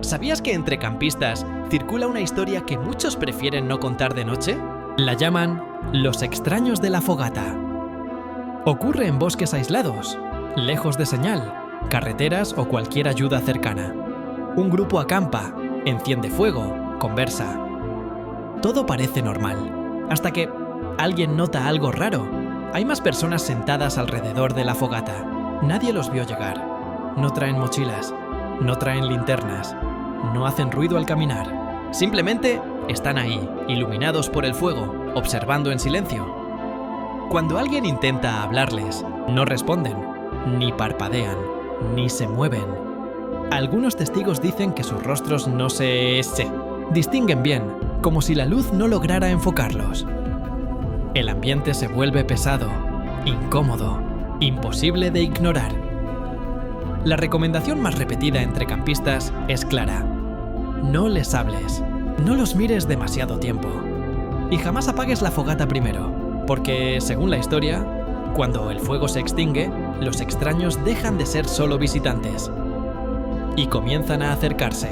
¿Sabías que entre campistas circula una historia que muchos prefieren no contar de noche? La llaman los extraños de la fogata. Ocurre en bosques aislados, lejos de señal, carreteras o cualquier ayuda cercana. Un grupo acampa, enciende fuego, conversa. Todo parece normal, hasta que alguien nota algo raro. Hay más personas sentadas alrededor de la fogata. Nadie los vio llegar. No traen mochilas, no traen linternas, no hacen ruido al caminar. Simplemente están ahí, iluminados por el fuego, observando en silencio. Cuando alguien intenta hablarles, no responden, ni parpadean, ni se mueven. Algunos testigos dicen que sus rostros no se distinguen bien, como si la luz no lograra enfocarlos. El ambiente se vuelve pesado, incómodo, imposible de ignorar. La recomendación más repetida entre campistas es clara. No les hables, no los mires demasiado tiempo. Y jamás apagues la fogata primero, porque, según la historia, cuando el fuego se extingue, los extraños dejan de ser solo visitantes y comienzan a acercarse.